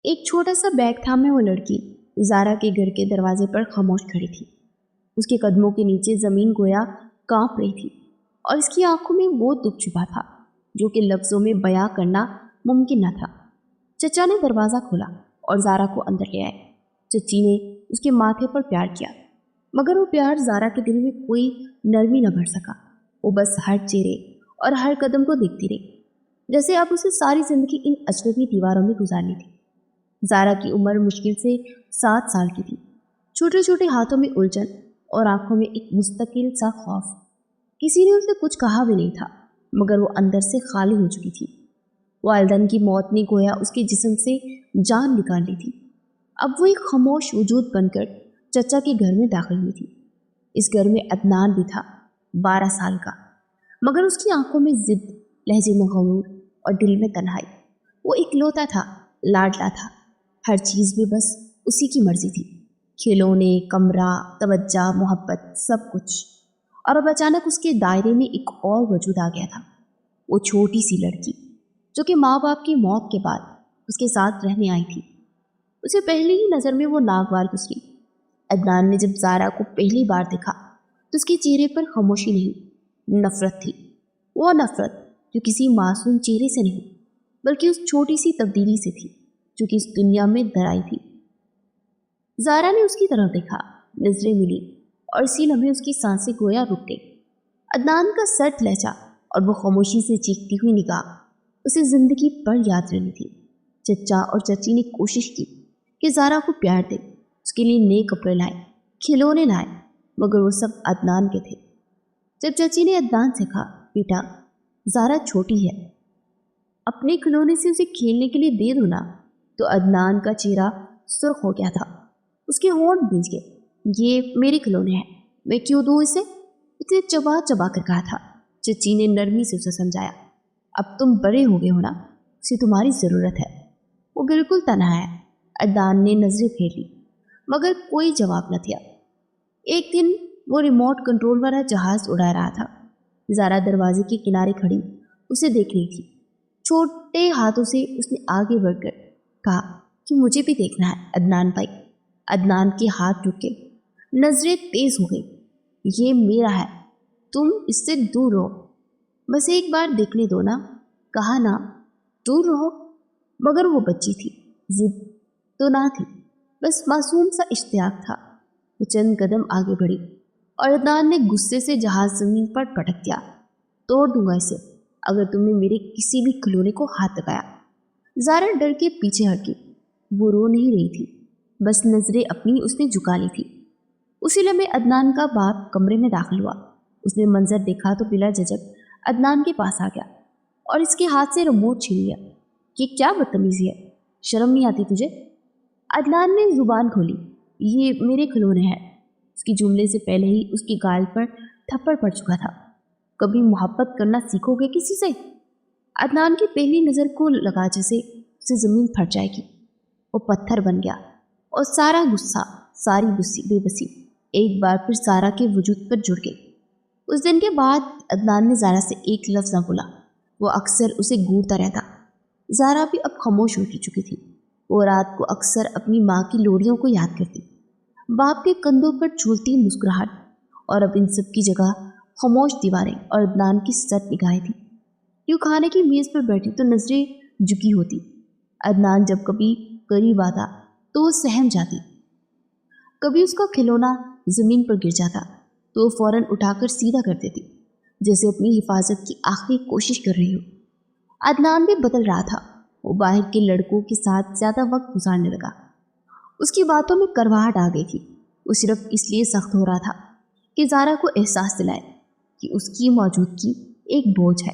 ایک چھوٹا سا بیگ تھامے وہ لڑکی زارا کے گھر کے دروازے پر خاموش کھڑی تھی۔ اس کے قدموں کے نیچے زمین گویا کانپ رہی تھی اور اس کی آنکھوں میں وہ دکھ چھپا تھا جو کہ لفظوں میں بیاں کرنا ممکن نہ تھا۔ چچا نے دروازہ کھولا اور زارا کو اندر لے آئے۔ چچی نے اس کے ماتھے پر پیار کیا، مگر وہ پیار زارا کے دل میں کوئی نرمی نہ بھر سکا۔ وہ بس ہر چہرے اور ہر قدم کو دیکھتی رہی، جیسے اب اسے ساری زندگی ان اجنبی دیواروں میں گزارنی تھی۔ زارا کی عمر مشکل سے 7 سال کی تھی۔ چھوٹے چھوٹے ہاتھوں میں الجھن اور آنکھوں میں ایک مستقل سا خوف۔ کسی نے اسے کچھ کہا بھی نہیں تھا، مگر وہ اندر سے خالی ہو چکی تھی۔ والدین کی موت نے گویا اس کے جسم سے جان نکال لی تھی۔ اب وہ ایک خاموش وجود بن کر چچا کے گھر میں داخل ہوئی تھی۔ اس گھر میں عدنان بھی تھا، 12 سال کا، مگر اس کی آنکھوں میں ضد، لہجے میں غرور اور دل میں تنہائی۔ وہ اکلوتا تھا، لاڈلا تھا، ہر چیز میں بس اسی کی مرضی تھی، کھلونے، کمرہ، توجہ، محبت، سب کچھ۔ اور اب اچانک اس کے دائرے میں ایک اور وجود آ گیا تھا، وہ چھوٹی سی لڑکی جو کہ ماں باپ کی موت کے بعد اس کے ساتھ رہنے آئی تھی۔ اسے پہلی ہی نظر میں وہ ناگوار گزری۔ عدنان نے جب زارا کو پہلی بار دیکھا تو اس کے چہرے پر خاموشی نہیں، نفرت تھی۔ وہ نفرت جو کسی معصوم چہرے سے نہیں، بلکہ اس چھوٹی سی تبدیلی سے تھی جو کہ اس دنیا میں درائی تھی۔ زارا نے اس کی طرف دیکھا، نظریں ملی اور اسی لمحے اس کی سانسیں گویا رک گئی۔ عدنان کا سرد لہجہ اور وہ خاموشی سے چیختی ہوئی نگاہ اسے زندگی پر یاد رہنی تھی۔ چچا اور چچی نے کوشش کی کہ زارا کو پیار دے، اس کے لیے نئے کپڑے لائے، کھلونے لائے، مگر وہ سب عدنان کے تھے۔ جب چچی نے عدنان سے کہا، بیٹا زارا چھوٹی ہے، اپنے کھلونے سے اسے کھیلنے کے لیے دے دو نا، تو عدنان کا چہرہ سرخ ہو گیا تھا، اس کے ہونٹ بھیج گئے۔ یہ میرے کھلونے ہیں، میں کیوں دوں اسے؟ اس نے چبا چبا کر کہا تھا۔ چچی نے نرمی سے اسے سمجھایا، اب تم بڑے ہو گئے ہو نا، اسے تمہاری ضرورت ہے، وہ بالکل تنہا ہے۔ عدنان نے نظریں پھیر لی، مگر کوئی جواب نہ دیا۔ ایک دن وہ ریموٹ کنٹرول والا جہاز اڑا رہا تھا۔ زارا دروازے کے کنارے کھڑی اسے دیکھ رہی تھی۔ چھوٹے ہاتھوں سے اس نے آگے بڑھ کر کہا کہ مجھے بھی دیکھنا ہے عدنان بھائی۔ عدنان کے ہاتھ رک گئے، نظریں تیز ہو گئی۔ یہ میرا ہے، تم اس سے دور رہو، بس ایک بار دیکھنے دو نا، کہا نا، دور رہو۔ مگر وہ بچی تھی، ضد تو نہ تھی، بس معصوم سا اشتیاق تھا۔ وہ چند قدم آگے بڑھی اور عدنان نے غصے سے جہاز زمین پر پٹک دیا۔ توڑ دوں گا اسے اگر تم نے میرے کسی بھی کھلونے کو ہاتھ لگایا۔ زارا ڈر کے پیچھے ہٹ گئی۔ وہ رو نہیں رہی تھی، بس نظریں اپنی اس نے جھکا لی تھی۔ اسی لمحے عدنان کا باپ کمرے میں داخل ہوا۔ اس نے منظر دیکھا تو بلا جھجک عدنان کے پاس آ گیا اور اس کے ہاتھ سے ریموٹ چھین لیا۔ یہ کیا بدتمیزی ہے، شرم نہیں آتی تجھے؟ عدنان نے زبان کھولی، یہ میرے کھلونے ہیں۔ اس کی جملے سے پہلے ہی اس کی گال پر تھپڑ پڑ چکا تھا۔ کبھی محبت کرنا سیکھو گے کسی سے؟ عدنان کی پہلی نظر کو لگا جیسے اسے زمین پھٹ جائے گی۔ وہ پتھر بن گیا اور سارا غصہ، ساری بے بسی ایک بار پھر زارا کے وجود پر جڑ گئی۔ اس دن کے بعد عدنان نے زارا سے ایک لفظ نہ بولا۔ وہ اکثر اسے گھورتا رہتا۔ زارا بھی اب خاموش ہو چکی تھی۔ وہ رات کو اکثر اپنی ماں کی لوریوں کو یاد کرتی، باپ کے کندھوں پر جھولتی مسکراہٹ، اور اب ان سب کی جگہ خاموش دیواریں اور عدنان کی سرد نگاہیں تھیں۔ یوں کھانے کی میز پر بیٹھی تو نظریں جھکی ہوتی۔ عدنان جب کبھی قریب آتا تو وہ سہم جاتی، کبھی اس کا کھلونا زمین پر گر جاتا تو وہ فوراً اٹھا کر سیدھا کر دیتی، جیسے اپنی حفاظت کی آخری کوشش کر رہی ہو۔ عدنان بھی بدل رہا تھا، وہ باہر کے لڑکوں کے ساتھ زیادہ وقت گزارنے لگا۔ اس کی باتوں میں کرواہٹ آ گئی تھی۔ وہ صرف اس لیے سخت ہو رہا تھا کہ زارا کو احساس دلائے کہ اس کی موجودگی ایک بوجھ ہے۔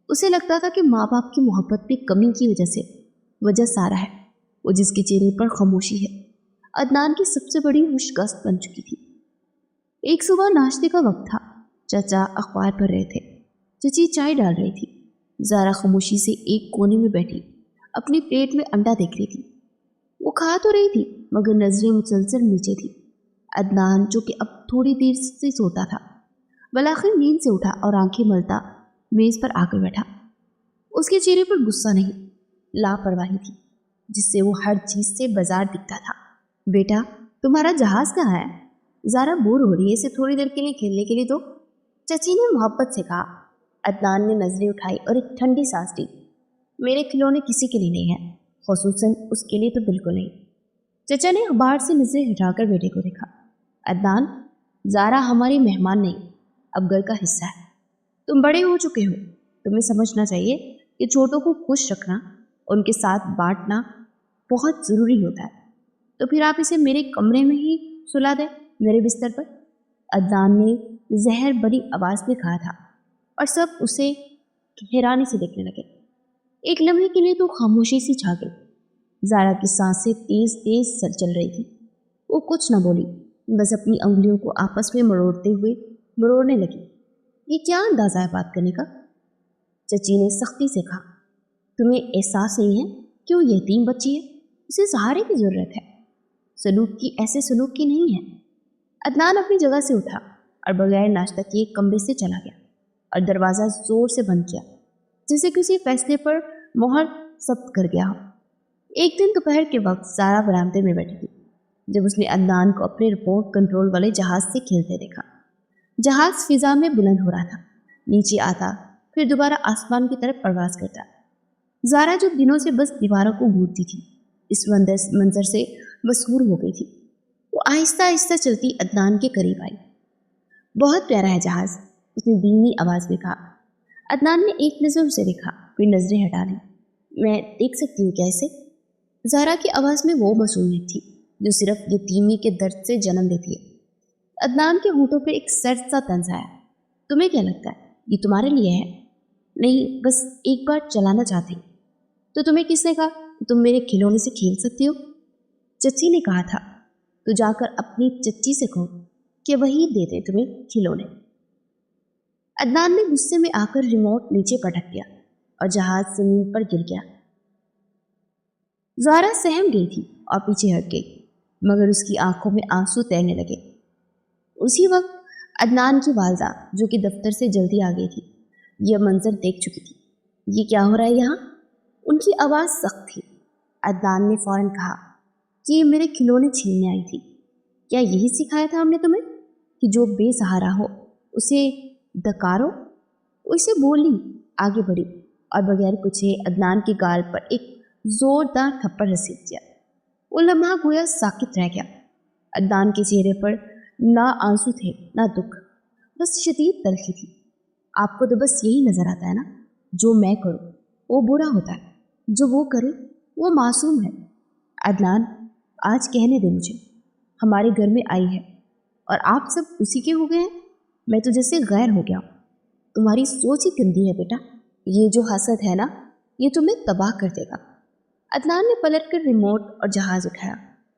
اسے لگتا تھا کہ ماں باپ کی محبت میں کمی کی وجہ سارا ہے، وہ جس کے چہرے پر خاموشی ہے، عدنان کی سب سے بڑی مشکست بن چکی تھی۔ ایک صبح ناشتے کا وقت تھا، چچا اخبار پڑھ رہے تھے، چچی چائے ڈال رہی تھی۔ زارا خاموشی سے ایک کونے میں بیٹھی اپنی پلیٹ میں انڈا دیکھ رہی تھی۔ وہ کھا تو رہی تھی مگر نظریں مسلسل نیچے تھی۔ عدنان جو کہ اب تھوڑی دیر سے سوتا تھا، بالآخر نیند سے اٹھا اور آنکھیں ملتا میز پر آ کر بیٹھا۔ اس کے چہرے پر غصہ نہیں، لاپرواہی تھی۔ جس سے وہ ہر چیز سے بازار دکھتا تھا۔ بیٹا تمہارا جہاز کہاں ہے؟ زارا بور ہو رہی ہے، اسے تھوڑی دیر کے لیے کھیلنے کے لیے دو، چچی نے محبت سے کہا۔ عدنان نے نظریں اٹھائی اور ایک ٹھنڈی سانس لی۔ میرے کھلونے کسی کے لیے نہیں ہیں، خصوصاً اس کے لیے تو بالکل نہیں۔ چچا نے اخبار سے نظریں ہٹا کر بیٹے کو دیکھا۔ عدنان، زارا ہماری مہمان نہیں، اب گھر کا حصہ ہے۔ تم بڑے ہو چکے ہو، تمہیں سمجھنا چاہیے کہ چھوٹوں کو خوش رکھنا، ان کے ساتھ بانٹنا بہت ضروری ہوتا ہے۔ تو پھر آپ اسے میرے کمرے میں ہی سلا دیں، میرے بستر پر۔ عدنان نے زہر بڑی آواز میں کہا تھا اور سب اسے حیرانی سے دیکھنے لگے۔ ایک لمحے کے لیے تو خاموشی سی چھا گئی۔ زارا کی سانسیں تیز تیز چل رہی تھی۔ وہ کچھ نہ بولی، بس اپنی انگلیوں کو آپس میں مروڑنے لگی۔ یہ کیا اندازہ ہے بات کرنے کا؟ چچی نے سختی سے کہا۔ تمہیں احساس نہیں ہے کہ وہ یتیم بچی ہے، اسے سہارے کی ضرورت ہے، ایسے سلوک کی نہیں ہے۔ عدنان اپنی جگہ سے اٹھا اور بغیر ناشتہ کیے کمرے سے چلا گیا اور دروازہ زور سے بند کیا، جیسے کسی فیصلے پر مہر ثبت کر گیا ہو۔ ایک دن دوپہر کے وقت زارا برآمدے میں بیٹھی تھی جب اس نے عدنان کو اپنے ریموٹ کنٹرول والے جہاز سے کھیلتے دیکھا۔ جہاز فضا میں بلند ہو رہا تھا، نیچے آتا، پھر دوبارہ آسمان کی طرف پرواز کرتا۔ زارا جو دنوں سے بس دیواروں کو گھورتی تھی، اس منظر سے مسحور ہو گئی تھی۔ وہ آہستہ آہستہ چلتی عدنان کے قریب آئی۔ بہت پیارا ہے جہاز، اس نے دھیمی آواز میں کہا۔ عدنان نے ایک نظر اسے دیکھا، پھر نظریں ہٹا لی۔ میں دیکھ سکتی ہوں کیا اسے؟ زارا کی آواز میں وہ معصومیت تھی جو صرف یتیمی کے درد سے جنم دیتی ہے۔ عدنان کے ہونٹوں پہ ایک سرد سا طنز آیا۔ تمہیں کیا لگتا ہے یہ تمہارے لیے ہے؟ نہیں، بس ایک بار چلانا چاہتی۔ تو تمہیں کس نے کہا کہ تم میرے کھلونے سے کھیل سکتی ہو؟ چچی نے کہا تھا۔ تو جا کر اپنی چچی سے کہو کہ وہی دے دے تمہیں کھلونے۔ عدنان نے غصے میں آ کر ریموٹ نیچے پٹک دیا اور جہاز زمین پر گر گیا۔ زارا سہم گئی تھی اور پیچھے ہٹ گئی، مگر اس کی آنکھوں میں آنسو تیرنے لگے۔ اسی وقت عدنان کی والدہ، جو کہ دفتر سے جلدی آ گئی تھی، یہ منظر دیکھ چکی تھی۔ یہ کیا ہو رہا ہے یہاں؟ ان کی آواز سخت تھی۔ عدنان نے فوراً کہا کہ یہ میرے کھلونے چھیننے آئی تھی۔ کیا یہی سکھایا تھا ہم نے تمہیں کہ جو بے سہارا ہو اسے دکارو؟ وہ اسے بولی، آگے بڑھی اور بغیر کچھ عدنان کی گال پر ایک زوردار تھپڑ رسید دیا۔ وہ لمحہ گویا ساکت رہ گیا۔ عدنان کے چہرے پر نہ آنسو تھے نہ دکھ، بس شدید تلخی تھی۔ آپ کو تو بس یہی نظر آتا ہے نا، جو میں کروں وہ برا ہوتا ہے، جو وہ کرے وہ معصوم ہے۔ عدنان، آج کہنے دے مجھے، ہمارے گھر میں آئی ہے اور آپ سب اسی کے ہو گئے ہیں۔ میں تو جیسے غیر ہو گیا ہوں۔ تمہاری سوچ ہی گندی ہے بیٹا، یہ جو حسد ہے نا، یہ تمہیں تباہ کر دے گا۔ عدنان نے پلٹ کر ریموٹ اور جہاز اٹھایا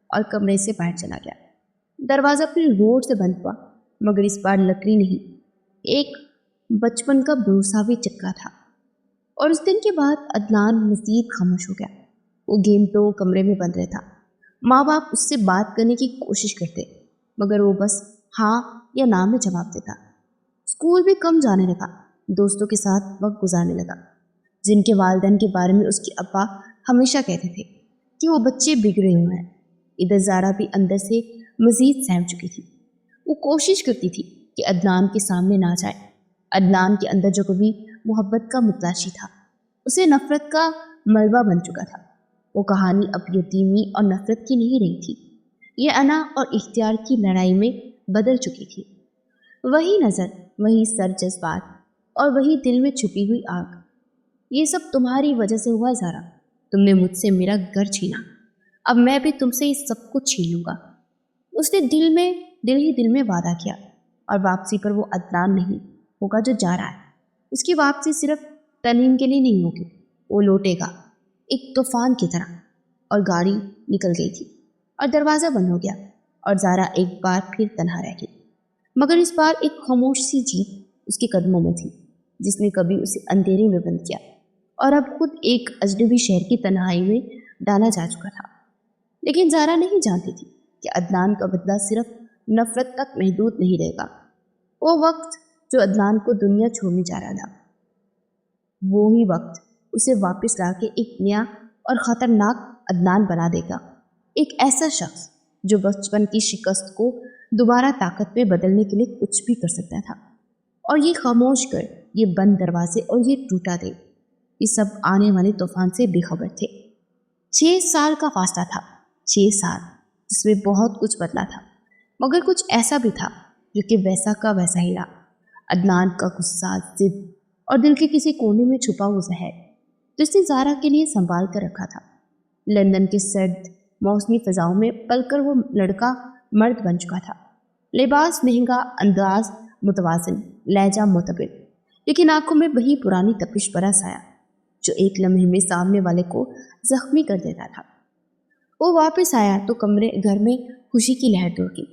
اور کمرے سے باہر چلا گیا۔ دروازہ اپنی روڈ سے بند ہوا، مگر اس بار لکڑی نہیں، ایک بچپن کا بھروسہ بھی چپکا تھا۔ اور اس دن کے بعد عدنان مزید خاموش ہو گیا۔ وہ گھنٹوں کمرے میں بند رہتا۔ ماں باپ اس سے بات کرنے کی کوشش کرتے، مگر وہ بس ہاں یا نہ میں جواب دیتا۔ اسکول بھی کم جانے لگا، دوستوں کے ساتھ وقت گزارنے لگا، جن کے والدین کے بارے میں اس کے ابا ہمیشہ کہتے تھے کہ وہ بچے بگڑے ہوئے ہیں۔ ادھر زارا بھی اندر سے مزید سہم چکی تھی۔ وہ کوشش کرتی تھی کہ عدنان کے سامنے نہ جائے۔ عدنان کے اندر جو کبھی محبت کا متلاشی تھا، اسے نفرت کا ملبہ بن چکا تھا۔ وہ کہانی اب یتیمی اور نفرت کی نہیں رہی تھی، یہ انا اور اختیار کی لڑائی میں بدل چکی تھی۔ وہی نظر، وہی سر جذبات اور وہی دل میں چھپی ہوئی آگ۔ یہ سب تمہاری وجہ سے ہوا زارا، تم نے مجھ سے میرا گھر چھینا، اب میں بھی تم سے یہ سب کچھ چھین لوں گا۔ اس نے دل میں وعدہ کیا، اور واپسی پر وہ عدنان نہیں ہوگا جو جا رہا ہے۔ اس کی واپسی صرف ترمیم کے لیے نہیں ہوگی، وہ لوٹے گا ایک طوفان کی طرح۔ اور گاڑی نکل گئی تھی اور دروازہ بند ہو گیا، اور زارا ایک بار پھر تنہا رہ گئی۔ مگر اس بار ایک خاموش سی جیت اس کے قدموں میں تھی، جس نے کبھی اسے اندھیرے میں بند کیا اور اب خود ایک اجنبی شہر کی تنہائی میں ڈالا جا چکا تھا۔ لیکن زارا نہیں جانتی تھی کہ عدنان کا بدلہ صرف نفرت تک محدود نہیں رہے گا۔ وہ وقت جو عدنان کو دنیا چھوڑنے جا رہا تھا، وہی وقت اسے واپس لا کے ایک نیا اور خطرناک عدنان بنا دے گا، ایک ایسا شخص جو بچپن کی شکست کو دوبارہ طاقت میں بدلنے کے لیے کچھ بھی کر سکتا تھا۔ اور یہ خاموش گھر، یہ بند دروازے اور یہ ٹوٹا دل، یہ سب آنے والے طوفان سے بے خبر تھے۔ 6 سال کا فاصلہ تھا، 6 سال جس میں بہت کچھ بدلا تھا، مگر کچھ ایسا بھی تھا جو کہ ویسا کا ویسا ہی رہا۔ عدنان کا غصہ، ضد اور دل کے کسی کونے میں چھپا ہوا زہر جس نے زارا کے لیے سنبھال کر رکھا تھا۔ لندن کے سرد موسمی فضاؤں میں پل کر وہ لڑکا مرد بن چکا تھا، لباس مہنگا، انداز متوازن، لہجہ معتدل، لیکن آنکھوں میں وہی پرانی تپش برا سایہ جو ایک لمحے میں سامنے والے کو زخمی کر دیتا تھا۔ وہ واپس آیا تو گھر میں خوشی کی لہر دوڑ گئی۔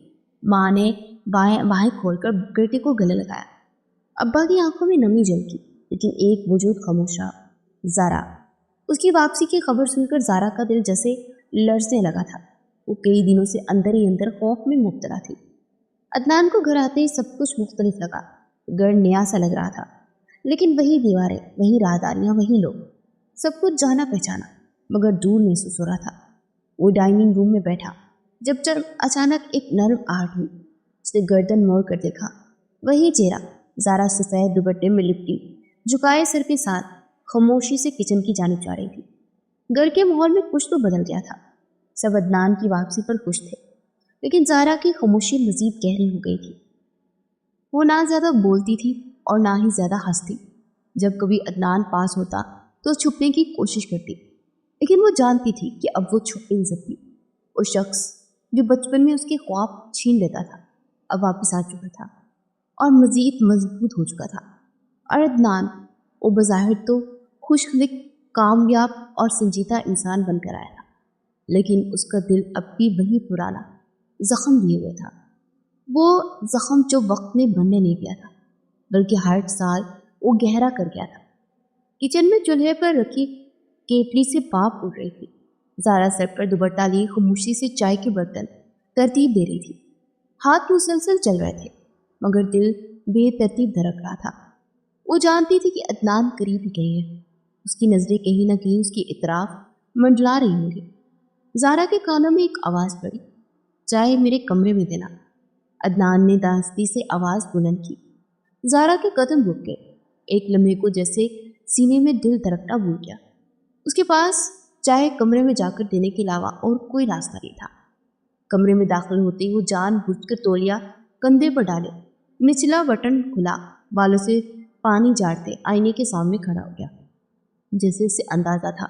ماں نے باہیں کھول کر بیٹے کو گلے لگایا۔ ابا کی آنکھوں میں نمی جل گئی، لیکن ایک وجود خاموش رہا، زارا۔ اس کی واپسی کی خبر سن کر زارا کا دل جیسے لرزنے لگا تھا۔ وہ کئی دنوں سے اندر ہی اندر خوف میں مبتلا تھی۔ عدنان کو گھر آتے ہی سب کچھ مختلف لگا، گھر نیا سا لگ رہا تھا، لیکن وہی دیواریں، وہی راہداریاں، وہی لوگ، سب کچھ جانا پہچانا مگر دور محسوس ہو رہا تھا۔ وہ ڈائننگ روم میں بیٹھا جب اچانک ایک نرم آہٹ ہوئی۔ اس نے گردن موڑ کر دیکھا، وہی چہرہ، زارا سفید دوپٹے میں لپٹی جھکائے سر کے ساتھ خاموشی سے کچن کی جانب جا رہی تھی۔ گھر کے ماحول میں کچھ تو بدل گیا تھا، سب عدنان کی واپسی پر خوش تھے، لیکن زارا کی خاموشی مزید گہری ہو گئی تھی۔ وہ نہ زیادہ بولتی تھی اور نہ ہی زیادہ ہنستی۔ جب کبھی عدنان پاس ہوتا تو چھپنے کی کوشش کرتی، لیکن وہ جانتی تھی کہ اب وہ چھپ نہیں سکتی۔ وہ شخص جو بچپن میں اس کے خواب چھین لیتا تھا اب واپس آ چکا تھا اور مزید مضبوط ہو چکا تھا۔ اور عدنان، وہ بظاہر تو خوش خلق، کامیاب اور سنجیدہ انسان بن کر آیا تھا، لیکن اس کا دل اب بھی وہی پرانا زخم لیے ہوئے تھا۔ وہ زخم جو وقت نے بھرنے نہیں دیا تھا، بلکہ ہر سال وہ گہرا کر گیا تھا۔ کچن میں چولہے پر رکھی کیتلی سے بھاپ اڑ رہی تھی۔ زارا سر پر دوپٹہ لیے خاموشی سے چائے کے برتن ترتیب دے رہی تھی۔ ہاتھ مسلسل چل رہے تھے، مگر دل بے ترتیب دھڑک رہا تھا۔ وہ جانتی تھی کہ عدنان قریب ہی کہیں ہے، اس کی نظریں کہیں نہ کہیں اس کی اطراف منڈلا رہی ہوں گی۔ زارا کے کانوں میں ایک آواز پڑی، چائے میرے کمرے میں دینا۔ عدنان نے دانستی سے آواز بلند کی۔ زارا کے قدم رک گئے، ایک لمحے کو جیسے سینے میں دل دھڑکنا بھول گیا۔ اس کے پاس چائے کمرے میں جا کر دینے کے علاوہ اور کوئی راستہ نہیں تھا۔ کمرے میں داخل ہوتے ہی وہ جان بوجھ کر تولیا کندھے پر ڈالے، نچلا بٹن کھلا، بالوں سے پانی جھاڑتے آئینے کے سامنے کھڑا ہو گیا، جیسے اسے اندازہ تھا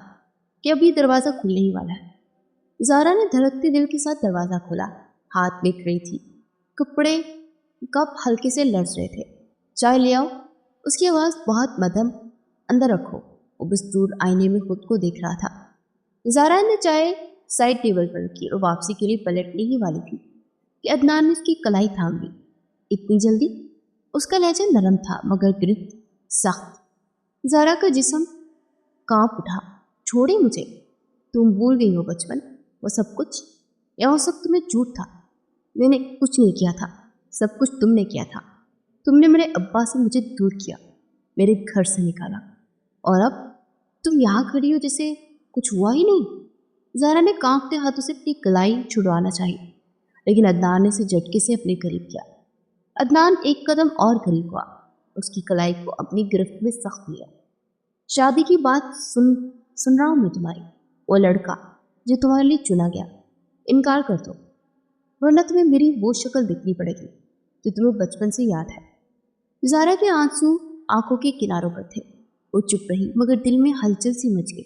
کہ ابھی دروازہ کھلنے ہی والا ہے۔ زارا نے دھڑکتے دل کے ساتھ دروازہ کھولا، ہاتھ میں رہی تھی، کپڑے کپ ہلکے سے لرز رہے تھے۔ چائے لے آؤ، اس کی آواز بہت مدھم۔ اندر رکھو۔ وہ بس دور آئینے میں خود کو دیکھ رہا تھا۔ زارا نے چائے سائڈ ٹیبل پر رکھی اور واپسی کے لیے پلٹنے ہی والی تھی کہ عدنان نے اس کی کلائی تھام لی۔ اتنی جلدی؟ اس کا لہجہ نرم تھا مگر گرفت، سخت۔ زارا کا جسم کانپ اٹھا۔ چھوڑے مجھے، تم بھول گئی ہو بچپن، وہ سب کچھ، یا وہ سب تمہیں جھوٹ تھا؟ میں نے کچھ نہیں کیا تھا، سب کچھ تم نے کیا تھا۔ تم نے میرے ابا سے مجھے دور کیا، میرے گھر سے نکالا، اور اب تم یہاں کھڑی ہو جیسے کچھ ہوا ہی نہیں۔ زارا نے کانپتے ہاتھوں سے اپنی کلائی چھڑوانا چاہی، لیکن عدنان نے اسے جھٹکے سے اپنے قریب کیا۔ عدنان ایک قدم اور قریب ہوا، اس کی کلائی کو اپنی گرفت میں سخت لیا۔ شادی کی بات سن رہا ہوں میں تمہاری، وہ لڑکا جو تمہارے لیے چنا گیا، انکار کر دو، ورنہ تمہیں میری وہ شکل دیکھنی پڑے گی جو تمہیں بچپن سے یاد ہے۔ زارا کے آنسو آنکھوں کے کناروں پر تھے۔ وہ چپ رہی مگر دل میں ہلچل سی مچ گئی۔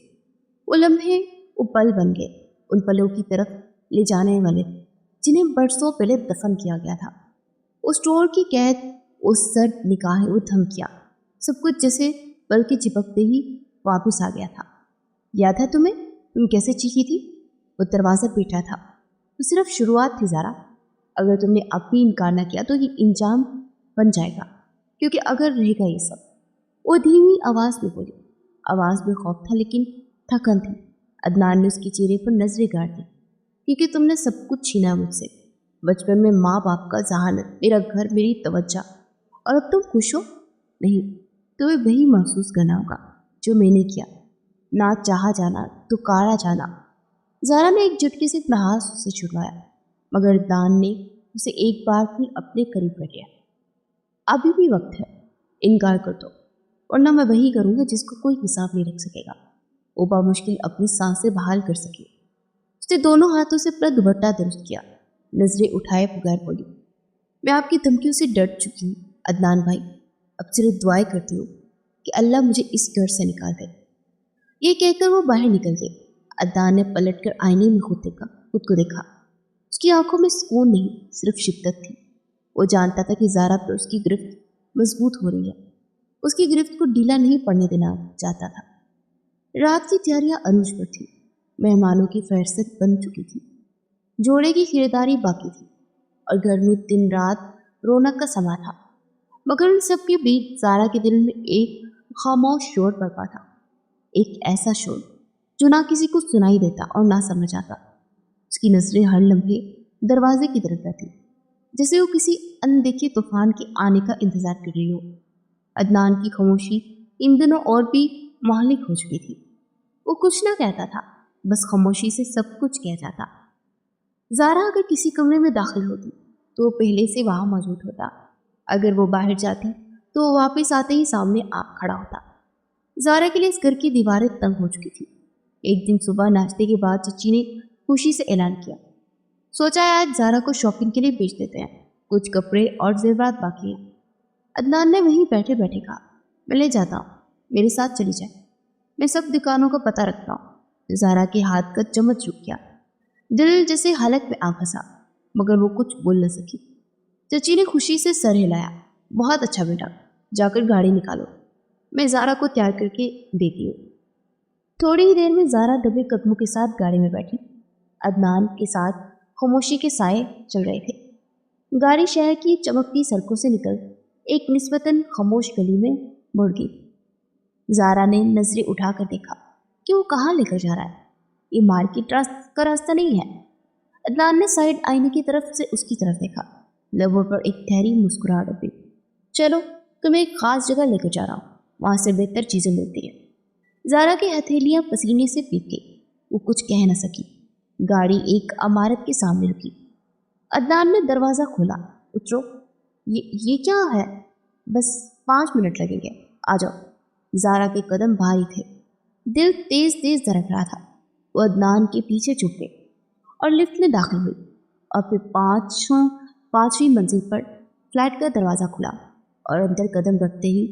وہ لمحے، وہ پل بن گئے ان پلوں کی طرف لے جانے والے جنہیں برسوں پہلے دفن کیا گیا تھا۔ اس ٹور کی قید، وہ سرد نگاہیں، وہ دھمکیاں، سب کچھ جیسے پل کے چپکتے ہی واپس آ گیا تھا۔ یاد ہے تمہیں تم کیسے چیخی تھی؟ وہ دروازہ پیٹا تھا۔ وہ صرف شروعات تھی زارا، اگر تم نے اب بھی انکار نہ کیا تو یہ انجام بن جائے گا، کیونکہ اگر رہے گا یہ سب۔ وہ دھیمی آواز میں بولی، آواز میں خوف تھا لیکن تھکن تھی۔ عدنان نے اس کے چہرے پر نظریں گاڑ دی، کیونکہ تم نے سب کچھ چھینا مجھ سے، بچپن میں ماں باپ کا ذہانت، میرا گھر، میری توجہ، اور اب تم خوش ہو؟ نہیں، تمہیں وہی محسوس کرنا ہوگا جو میں نے کیا، نہ چاہا جانا، دکارا جانا، زارا نے ایک جھٹکے سے محاذ سے چھڑوایا، مگر عدنان نے اسے ایک بار پھر اپنے قریب کر لیا۔ ابھی بھی وقت ہے، انکار کر دو، ورنہ میں وہی کروں گا جس کو کوئی حساب نہیں رکھ سکے گا۔ وہ بامشکل اپنی سانسیں بحال کر سکی۔ اس نے دونوں ہاتھوں سے اپنا دوپٹہ درست کیا، نظریں اٹھائے بغیر بولی، میں آپ کی دھمکیوں سے ڈر چکی ہوں عدنان بھائی، اب صرف دعائیں کرتی ہوں کہ اللہ مجھے اس گھر سے نکال دے۔ یہ کہہ کر وہ باہر نکل گئی۔ عدنان نے پلٹ کر آئینے میں خود کو دیکھا۔ اس کی آنکھوں میں سکون نہیں، صرف شدت تھی۔ وہ جانتا تھا کہ زارا پر اس کی گرفت مضبوط ہو رہی ہے، اس کی گرفت کو ڈھیلا نہیں پڑنے دینا چاہتا تھا۔ رات کی تیاریاں عروج پر تھی، مہمانوں کی فہرست بن چکی تھی، جوڑے کی خریداری باقی تھی، اور گھر میں دن رات رونق کا سما تھا۔ مگر ان سب کے بیچ زارا کے دل میں ایک خاموش شور برپا تھا، ایک ایسا شور جو نہ کسی کو سنائی دیتا اور نہ سمجھ آتا۔ اس کی نظریں ہر لمحے دروازے کی طرف رہتی، جیسے وہ کسی اندیکھے طوفان کے آنے کا انتظار کر رہی ہو۔ عدنان کی خاموشی ان دنوں اور بھی مہلک ہو چکی تھی۔ وہ کچھ نہ کہتا تھا، بس خاموشی سے سب کچھ کہہ جاتا۔ زارا اگر کسی کمرے میں داخل ہوتی تو وہ پہلے سے وہاں موجود ہوتا، اگر وہ باہر جاتی تو وہ واپس آتے ہی سامنے کھڑا ہوتا۔ زارا کے لیے اس گھر کی دیواریں تنگ ہو چکی تھی۔ ایک دن صبح ناشتے کے بعد چچی نے خوشی سے اعلان کیا، سوچا ہے آج زارا کو شاپنگ کے لیے بھیج دیتے ہیں، کچھ کپڑے اور زیورات باقی ہیں۔ عدنان نے وہیں بیٹھے بیٹھے کہا، میں لے جاتا ہوں، میرے ساتھ چلی جائے، میں سب دکانوں کا پتہ رکھتا ہوں۔ زارا کے ہاتھ کا چمچ رک گیا، دل جیسے حلق میں آ پھنسا، مگر وہ کچھ بول نہ سکی۔ چچی نے خوشی سے سر ہلایا، بہت اچھا بیٹا، جا کر گاڑی نکالو، میں زارا کو تیار کر کے دیتی ہوں۔ تھوڑی ہی دیر میں زارا دبے قدموں کے ساتھ گاڑی میں بیٹھی، عدنان کے ساتھ خاموشی کے سائے چل رہے تھے۔ گاڑی شہر کی چمکتی سڑکوں سے نکل ایک نسبتاً خاموش گلی میں مڑ گئی۔ زارا نے نظریں اٹھا کر دیکھا کہ وہ کہاں لے کر جا رہا ہے۔ یہ مارکیٹ کا راستہ نہیں ہے۔ عدنان نے سائیڈ آئینے کی طرف سے اس کی طرف دیکھا، لبوں پر ایک ٹھہری مسکراہٹ ابھری۔ چلو تمہیں ایک خاص جگہ لے کر جا رہا ہوں، وہاں سے بہتر چیزیں ملتی ہیں۔ زارا کی ہتھیلیاں پسینے سے بھیگ گئی، وہ کچھ کہہ نہ سکی۔ گاڑی ایک عمارت کے سامنے رکی۔ عدنان نے دروازہ کھولا، اترو، یہ کیا ہے؟ بس 5 منٹ لگیں گے، آ جاؤ۔ زارا کے قدم بھاری تھے، دل تیز تیز دھڑک رہا تھا۔ وہ عدنان کے پیچھے چھپ گئی اور لفٹ میں داخل ہوئی، اور پھر 5ویں منزل پر فلیٹ کا دروازہ کھلا اور اندر قدم رکھتے ہی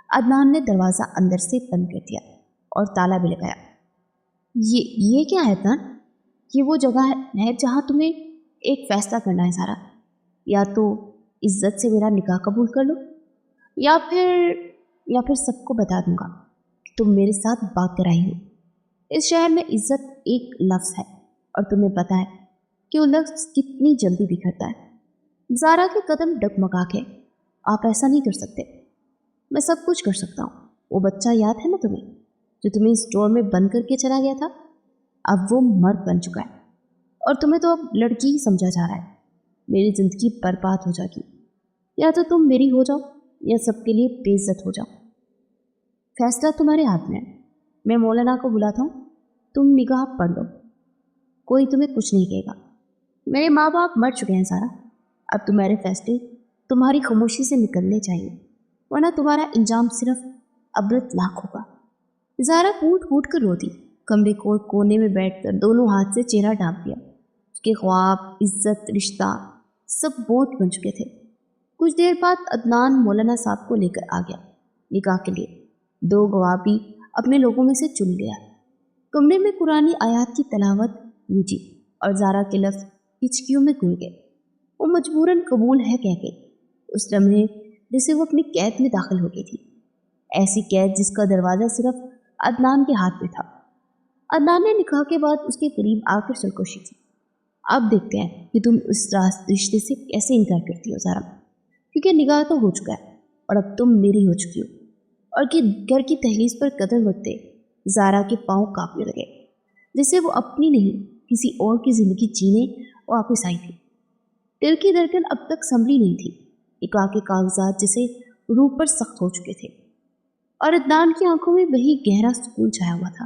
عدنان نے دروازہ اندر سے بند کر دیا اور تالا بھی لگایا۔ یہ کیا ہے عدنان؟ یہ وہ جگہ ہے جہاں تمہیں ایک فیصلہ کرنا ہے زارا، یا تو عزت سے میرا نکاح قبول کر لو، یا پھر سب کو بتا دوں گا کہ تم میرے ساتھ بات کرائی ہو۔ اس شہر میں عزت ایک لفظ ہے، اور تمہیں پتہ ہے کہ وہ لفظ کتنی جلدی بکھرتا ہے۔ زارا کے قدم ڈگمگا گئے۔ آپ ایسا نہیں کر سکتے، میں سب کچھ کر سکتا ہوں۔ وہ بچہ یاد ہے نا تمہیں، جو تمہیں اسٹور میں بند کر کے چلا گیا تھا؟ اب وہ مرد بن چکا ہے، اور تمہیں تو اب لڑکی ہی سمجھا جا رہا ہے۔ میری زندگی برباد ہو جائے گی، یا تو تم میری ہو جاؤ یا سب کے لیے بے عزت ہو جاؤ۔ فیصلہ تمہارے ہاتھ میں ہے۔ میں مولانا کو بلاتا ہوں، تم نگاہ پڑھ لو، کوئی تمہیں کچھ نہیں کہے گا۔ میرے ماں باپ مر چکے ہیں زارا، اب تمہارے فیصلے تمہاری خاموشی سے نکلنے چاہیے، ورنہ تمہارا انجام صرف عبرت لاک ہوگا۔ زارا پھوٹ پھوٹ کر روتی، کمرے کو کونے میں بیٹھ کر دونوں ہاتھ سے چہرہ ڈھانپ دیا۔ اس کے خواب، عزت، رشتہ سب بوجھ بن چکے تھے۔ کچھ دیر بعد عدنان مولانا صاحب کو لے کر آ گیا نکاح کے لیے۔ 2 گواہ بھی اپنے لوگوں میں سے چن لیا۔ کمرے میں قرآنی آیات کی تلاوت گونجی اور زارا کے لفظ ہچکیوں میں گھل گئے۔ وہ مجبوراً قبول ہے کہہ گئی، اس لمحے جسے وہ اپنی قید میں داخل ہو گئی تھی، ایسی قید جس کا دروازہ صرف عدنان کے ہاتھ میں تھا۔ عدنان نے نکاح کے بعد اس کے قریب آ کر سرگوشی کی، اب دیکھتے ہیں کہ تم اس رشتے سے کیسے انکار کرتی ہو زارا، کیونکہ نکاح تو ہو چکا ہے اور اب تم میری ہو چکی ہو۔ اور کہ گھر کی دہلیز پر قدم رکھتے زارا کے پاؤں کانپنے لگے، جسے وہ اپنی نہیں کسی اور کی زندگی جینے واپس آئی تھی۔ دل کی دھڑکن اب تک سنبھلی نہیں تھی، نکاح کے کاغذات جسے روح پر سخت ہو چکے تھے، اور عدنان کی آنکھوں میں وہی گہرا سکون چھایا ہوا تھا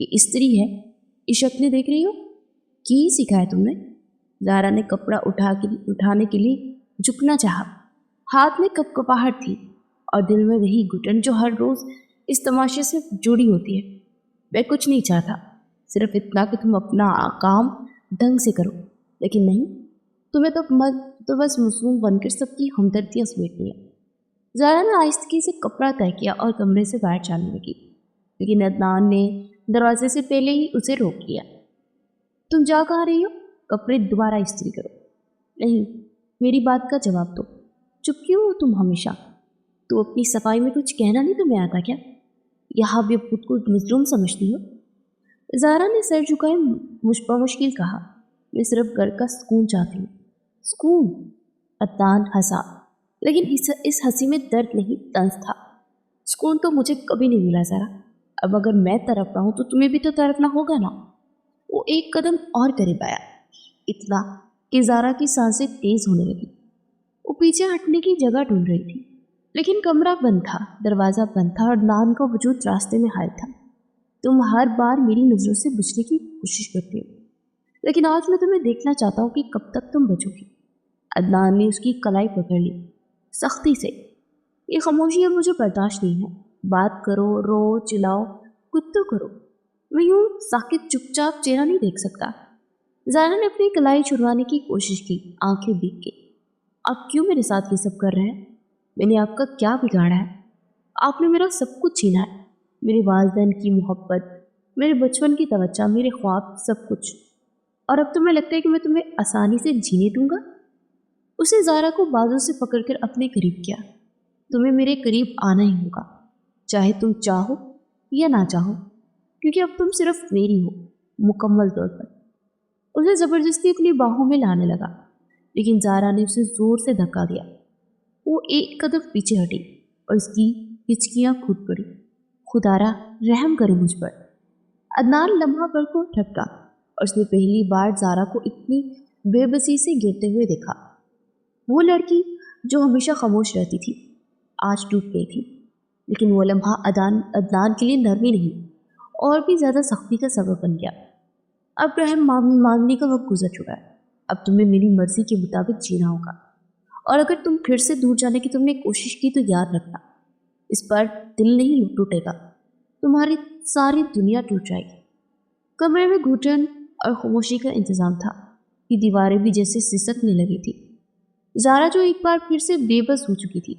یہ استری ہے، یہ شکلیں دیکھ رہی ہو؟ کی سکھایا تم نے؟ زارا نے کپڑا اٹھانے کے لیے جھکنا چاہا، ہاتھ میں کپ کپاہٹ تھی اور دل میں وہی گھٹن جو ہر روز اس تماشے سے جڑی ہوتی ہے۔ میں کچھ نہیں چاہتا، صرف اتنا کہ تم اپنا کام ڈھنگ سے کرو، لیکن نہیں، تمہیں تو بس مصروف بن کر سب کی ہمدردیاں سمیٹنی ہے۔ زارا نے آہستگی سے کپڑا طے کیا اور کمرے سے باہر جانے لگی، لیکن عدنان نے دروازے سے پہلے ہی اسے روک لیا۔ تم جا کہاں رہی ہو؟ کپڑے دوبارہ استری کرو۔ نہیں، میری بات کا جواب دو، چپ کیوں ہو تم ہمیشہ؟ تو اپنی صفائی میں کچھ کہنا نہیں تمہیں آتا کیا؟ یہاں بھی خود کو مظلوم سمجھتی ہو؟ زارا نے سر جھکائے بمشکل کہا، میں صرف گھر کا سکون چاہتی ہوں۔ سکون؟ عدنان ہنسا، لیکن اس ہنسی میں درد نہیں، طنز تھا۔ سکون تو مجھے کبھی نہیں ملا زارا، اب اگر میں تڑپتا ہوں تو تمہیں بھی تو تڑپنا ہوگا نا۔ وہ ایک قدم اور قریب آیا، اتنا کہ زارا کی سانسیں تیز ہونے لگی۔ وہ پیچھے ہٹنے کی جگہ ڈھونڈ رہی تھی، لیکن کمرہ بند تھا، دروازہ بند تھا اور عدنان کا وجود راستے میں حائل تھا۔ تم ہر بار میری نظروں سے بچنے کی کوشش کرتے ہو، لیکن آج میں تمہیں دیکھنا چاہتا ہوں کہ کب تک تم بچو گی۔ عدنان نے اس کی کلائی پکڑ لی سختی سے۔ یہ خاموشی اب مجھے برداشت نہیں ہے، بات کرو، رو، چلاؤ، کچھ تو کرو، میں یوں ساکت چپ چاپ چہرہ نہیں دیکھ سکتا۔ زارا نے اپنی کلائی چھڑوانے کی کوشش کی، آنکھیں بھیگ کے۔ آپ کیوں میرے ساتھ یہ سب کر رہے ہیں؟ میں نے آپ کا کیا بگاڑا ہے؟ آپ نے میرا سب کچھ چھینا ہے، میرے والدین کی محبت، میرے بچپن کی توجہ، میرے خواب، سب کچھ، اور اب تمہیں لگتا ہے کہ میں تمہیں آسانی سے جینے دوں گا؟ اسے زارا کو بازو سے پکڑ کر اپنے قریب کیا۔ تمہیں میرے قریب آنا ہی ہوگا، چاہے تم چاہو یا نہ چاہو، کیونکہ اب تم صرف میری ہو، مکمل طور پر۔ اسے زبردستی اپنی باہوں میں لانے لگا، لیکن زارا نے اسے زور سے دھکا دیا۔ وہ ایک قدم پیچھے ہٹی اور اس کی ہچکیاں کھود پڑی۔ خدارا رحم کرے مجھ پر۔ عدنان لمحہ بھر کو ٹھپکا اور اس نے پہلی بار زارا کو اتنی بے بسی سے گرتے ہوئے دیکھا۔ وہ لڑکی جو ہمیشہ خاموش رہتی تھی آج ٹوٹ گئی تھی، لیکن وہ لمحہ عدنان کے لیے نرمی نہیں اور بھی زیادہ سختی کا سبب بن گیا۔ اب رحم مانگنے کا وقت گزر چکا ہے، اب تمہیں میری مرضی کے مطابق جینا ہوگا، اور اگر تم پھر سے دور جانے کی تم نے کوشش کی تو یاد رکھنا، اس پر دل نہیں ٹوٹے گا، تمہاری ساری دنیا ٹوٹ جائے گی۔ کمرے میں گھٹن اور خاموشی کا انتظام تھا، یہ دیواریں بھی جیسے سسکنے لگی تھی۔ زارا جو ایک بار پھر سے بے بس ہو چکی تھی،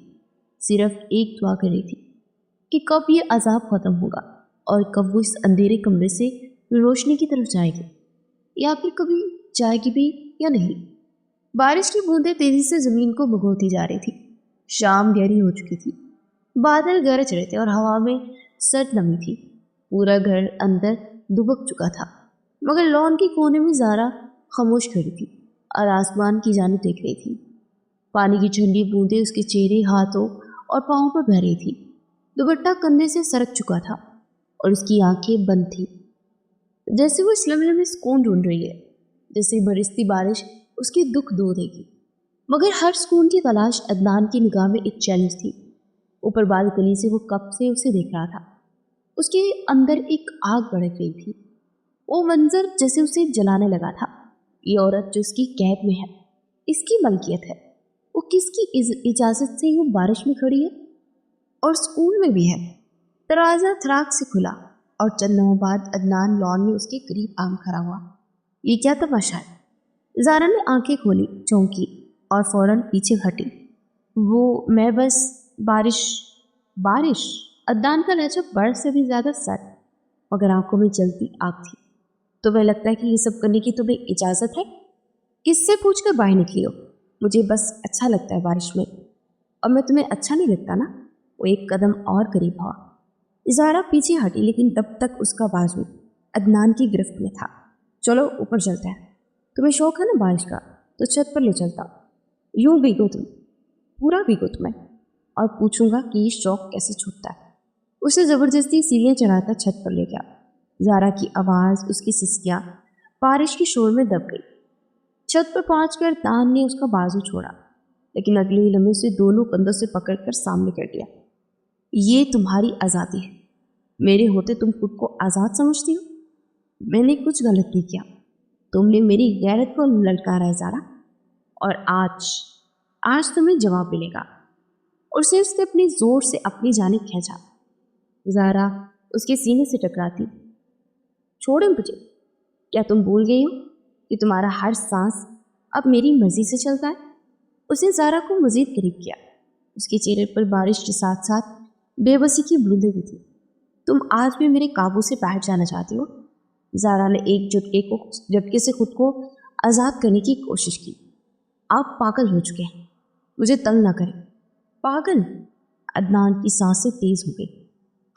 صرف ایک دعا کر رہی تھی کہ کب یہ عذاب ختم ہوگا اور کب وہ اس اندھیرے کمرے سے روشنی کی طرف جائے گی، یا پھر کبھی جائے گی بھی یا نہیں۔ بارش کی بوندیں تیزی سے زمین کو بھگوتی جا رہی تھی، شام گہری ہو چکی تھی، بادل گرج رہے تھے اور ہوا میں سرد نمی تھی۔ پورا گھر اندر دبک چکا تھا، مگر لان کے کونے میں زارا خاموش کھڑی تھی اور آسمان کی جانب دیکھ رہی تھی۔ پانی کی ٹھنڈی بوندیں اس کے چہرے، ہاتھوں اور پاؤں پر بہہ رہی تھی۔ دوپٹہ کندھے سے سرک چکا تھا اور اس کی آنکھیں بند تھیں، جیسے وہ اس لمحے میں سکون ڈھونڈ رہی ہے، جیسے برستی بارش اس کی دکھ دھو دے گی۔ مگر ہر سکون کی تلاش عدنان کی نگاہ میں ایک چیلنج تھی۔ اوپر بالکنی سے وہ کب سے اسے دیکھ رہا تھا، اس کے اندر ایک آگ بھڑک رہی تھی۔ وہ منظر جیسے اسے جلانے لگا تھا۔ یہ عورت جو اس کی قید میں ہے، اس کی ملکیت ہے، وہ کس کی اجازت سے وہ بارش میں کھڑی ہے اور سکون میں بھی ہے؟ دروازہ تھراک سے کھلا اور چند لمحوں بعد عدنان لان میں اس کے قریب آم کھڑا ہوا۔ یہ کیا تماشا ہے؟ زارا نے آنکھیں کھولی، چونکی اور فوراً پیچھے ہٹی۔ میں بس بارش۔ عدنان کا لہجہ برف سے بھی زیادہ سرد مگر آنکھوں میں جلتی آگ تھی۔ تمہیں لگتا ہے کہ یہ سب کرنے کی تمہیں اجازت ہے؟ کس سے پوچھ کر باہر نکلی ہو؟ مجھے بس اچھا لگتا ہے بارش میں، اور میں تمہیں اچھا نہیں لگتا نا؟ وہ ایک قدم اور قریب ہوا۔ زارا پیچھے ہٹی، لیکن تب تک اس کا بازو عدنان کی گرفت میں تھا۔ چلو اوپر چلتے ہیں، تمہیں شوق ہے نا بارش کا، تو چھت پر لے چلتا ہوں، یوں بھیگو تم، پورا بھیگو تمہیں، اور پوچھوں گا کہ یہ شوق کیسے چھوٹتا ہے۔ اسے زبردستی سیڑھیاں چڑھا کر چھت پر لے گیا۔ زارا کی آواز، اس کی سسکیاں بارش کے شور میں دب گئی۔ چھت پر پہنچ کر عدنان نے اس کا بازو چھوڑا، لیکن اگلے ہی لمحے اسے دونوں کندھوں سے پکڑ کر سامنے کر دیا۔ یہ تمہاری آزادی ہے، میرے ہوتے تم خود کو آزاد سمجھتی ہو؟ میں نے کچھ غلط نہیں کیا، تم نے میری غیرت کو للکارا ہے زارا، اور آج تمہیں جواب ملے گا۔ اور سے اس نے اپنی زور سے اپنی جانب کھینچا۔ زارا اس کے سینے سے ٹکراتی، چھوڑیں مجھے، کیا تم بھول گئی ہو کہ تمہارا ہر سانس اب میری مرضی سے چلتا ہے؟ اس نے زارا کو مزید قریب کیا، اس کے چہرے پر بارش کے ساتھ ساتھ بے بسی کی بوندیں بھی تھی۔ تم آج بھی میرے قابو سے باہر جانا چاہتی ہو؟ زارا نے ایک جھٹکے سے خود کو آزاد کرنے کی کوشش کی۔ آپ پاگل ہو چکے ہیں، مجھے تنگ نہ کریں۔ پاگل؟ عدنان کی سانسیں تیز ہو گئی۔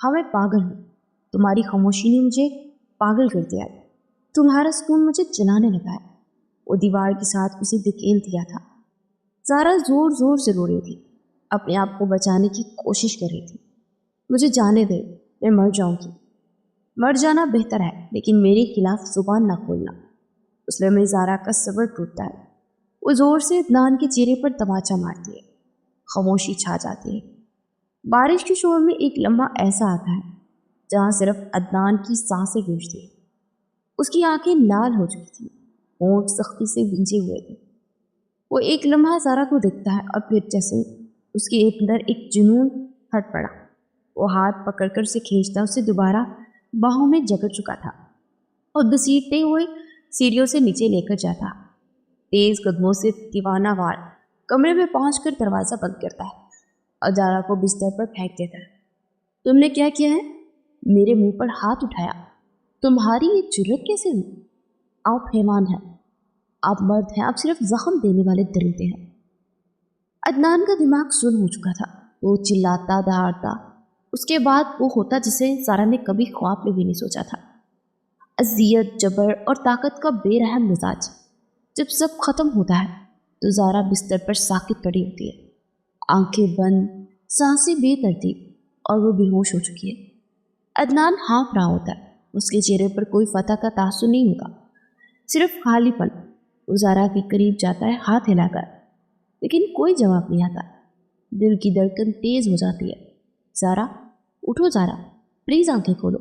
ہاں میں پاگل ہوں، تمہاری خاموشی نے مجھے پاگل کر دیا ہے، تمہارا سکون مجھے جلانے لگا ہے۔ وہ دیوار کے ساتھ اسے دھکیل دیا تھا۔ زارا زور زور سے رو رہی تھی، اپنے آپ کو بچانے کی کوشش کر رہی تھی۔ مجھے جانے دے، میں مر جاؤں گی۔ مر جانا بہتر ہے، لیکن میرے خلاف زبان نہ کھولنا۔ اس لمحے زارا کا صبر ٹوٹتا ہے۔ وہ زور سے عدنان کے چہرے پر تماچا مارتی ہے۔ خاموشی چھا جاتی ہے۔ بارش کے شور میں ایک لمحہ ایسا آتا ہے جہاں صرف عدنان کی سانسیں گونجتی ہیں۔ اس کی آنکھیں لال ہو چکی تھیں، ہونٹ سختی سے بھیجے ہوئے تھے۔ وہ ایک لمحہ زارا کو دیکھتا ہے اور پھر جیسے اس کے اندر ایک جنون پھٹ پڑا، وہ ہاتھ پکڑ کر اسے کھینچتا، اسے دوبارہ باہوں میں جکڑ چکا تھا اور گھسیٹتے ہوئے سیڑھیوں سے نیچے لے کر جاتا۔ تیز قدموں سے دیوانہ وار کمرے میں پہنچ کر دروازہ بند کرتا ہے اور زارا کو بستر پر پھینک دیتا ہے۔ تم نے کیا کیا ہے؟ میرے منہ پر ہاتھ اٹھایا، تمہاری یہ جرت کیسے ہوئی؟ آپ حیوان ہیں، آپ مرد ہیں، آپ صرف زخم دینے والے درندے ہیں۔ عدنان کا دماغ سن ہو چکا تھا، وہ چلاتا دہاڑتا۔ اس کے بعد وہ ہوتا جسے زارا نے کبھی خواب میں بھی نہیں سوچا تھا۔ اذیت، جبر اور طاقت کا بے رحم مزاج۔ جب سب ختم ہوتا ہے تو زارا بستر پر ساکت پڑی ہوتی ہے، آنکھیں بند، سانسیں بے ترتیب، اور وہ بے ہوش ہو چکی ہے۔ عدنان ہانپ رہا ہوتا ہے، اس کے چہرے پر کوئی فتح کا تاثر نہیں ہوتا، صرف خالی پن۔ وہ زارا کے قریب جاتا ہے ہاتھ ہلا کر، لیکن کوئی جواب نہیں آتا۔ دل کی دھڑکن تیز ہو جاتی ہے۔ زارا اٹھو، زارا پلیز آنکھیں کھولو۔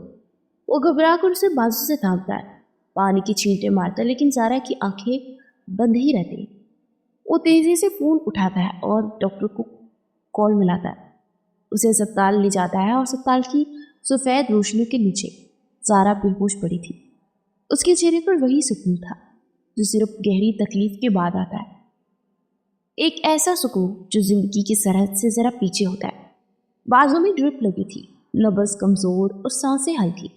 وہ گھبرا کر اسے بازو سے تھامتا ہے، پانی کی چھینٹیں مارتا ہے، لیکن زارا کی آنکھیں بند ہی رہتی ہیں۔ وہ تیزی سے فون اٹھاتا ہے اور ڈاکٹر کو کال ملاتا ہے، اسے اسپتال لے جاتا ہے، اور اسپتال کی سفید روشنیوں کے نیچے زارا بے ہوش پڑی تھی۔ اس کے چہرے پر وہی سکون تھا جو صرف گہری تکلیف کے بعد آتا ہے، ایک ایسا سکون جو زندگی کی سرحد سے ذرا پیچھے ہوتا ہے۔ بازوں میں ڈرپ لگی تھی، نبض کمزور اور سانسیں ہلکی۔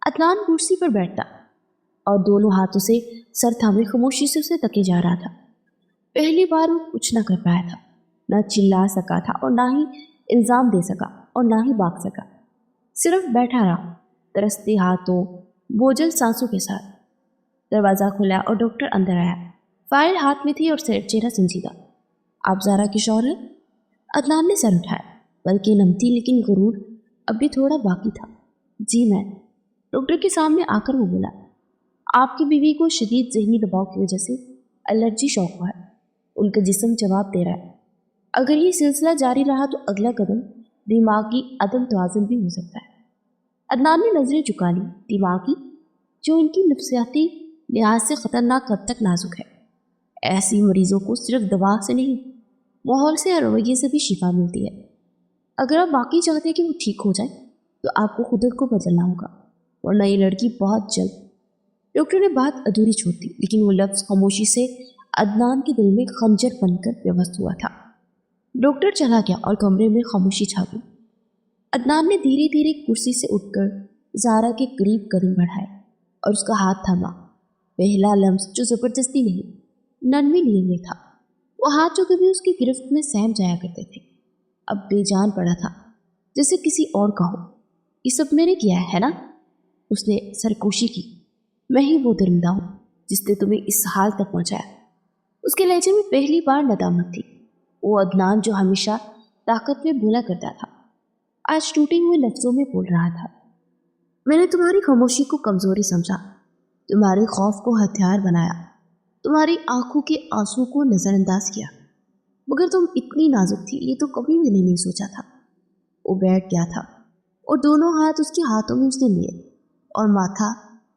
عدنان کرسی پر بیٹھتا اور دونوں ہاتھوں سے سر تھامے خاموشی سے اسے تکے جا رہا تھا۔ پہلی بار وہ کچھ نہ کر پایا تھا، نہ چلا سکا تھا اور نہ ہی الزام دے سکا اور نہ ہی بھاگ سکا، صرف بیٹھا رہا، ترستے ہاتھوں، بوجھل سانسوں کے ساتھ۔ دروازہ کھلا اور ڈاکٹر اندر آیا، فائل ہاتھ میں تھی اور چہرہ سنجیدہ۔ آپ زارا کے شوہر ہیں؟ عدنان نے سر اٹھایا، بلکہ نم تھی لیکن غرور اب بھی تھوڑا باقی تھا۔ جی میں۔ ڈاکٹر کے سامنے آ کر وہ بولا، آپ کی بیوی کو شدید ذہنی دباؤ کی وجہ سے الرجی شوق ہوا ہے، ان کا جسم جواب دے رہا ہے۔ اگر یہ سلسلہ جاری رہا تو اگلا قدم دماغی عدم توازن بھی ہو سکتا ہے۔ عدنان نے نظریں جھکا لی، دماغی، جو ان کی نفسیاتی لحاظ سے خطرناک حد تک نازک ہے۔ ایسی مریضوں کو صرف دوا سے نہیں، ماحول سے اور رویے سے بھی شفا ملتی ہے۔ اگر آپ باقی چاہتے ہیں کہ وہ ٹھیک ہو جائے تو آپ کو خود کو بدلنا ہوگا، ورنہ یہ لڑکی بہت جلد۔ ڈاکٹر نے بات ادھوری چھوڑ دی، لیکن وہ لفظ خاموشی سے عدنان کے دل میں خنجر بن کر پیوست ہوا تھا۔ ڈاکٹر چلا گیا اور کمرے میں خاموشی چھا گئی۔ عدنان نے دھیرے دھیرے کرسی سے اٹھ کر زارا کے قریب قدم بڑھائے اور اس کا ہاتھ تھاما۔ پہلا لمس جو زبردستی نہیں، نرمی لیے ہوئے تھا۔ وہ ہاتھ جو کبھی اس کی گرفت میں سہم جایا کرتے تھے اب بے جان پڑا تھا، جیسے کسی اور کا ہو۔ یہ سب میں نے کیا ہے نا؟ اس نے سرکوشی کی۔ میں ہی وہ درندہ ہوں جس نے تمہیں اس حال تک پہنچایا۔ اس کے لہجے میں پہلی بار ندامت تھی۔ وہ عدنان جو ہمیشہ طاقت میں بولا کرتا تھا آج ٹوٹے ہوئے لفظوں میں بول رہا تھا۔ میں نے تمہاری خاموشی کو کمزوری سمجھا، تمہارے خوف کو ہتھیار بنایا، تمہاری آنکھوں کے آنسو کو نظر انداز کیا، مگر تم اتنی نازک تھی یہ تو کبھی بھی نہیں سوچا تھا۔ وہ بیٹھ گیا تھا اور دونوں ہاتھ اس کے ہاتھوں میں اس نے لیے اور ماتھا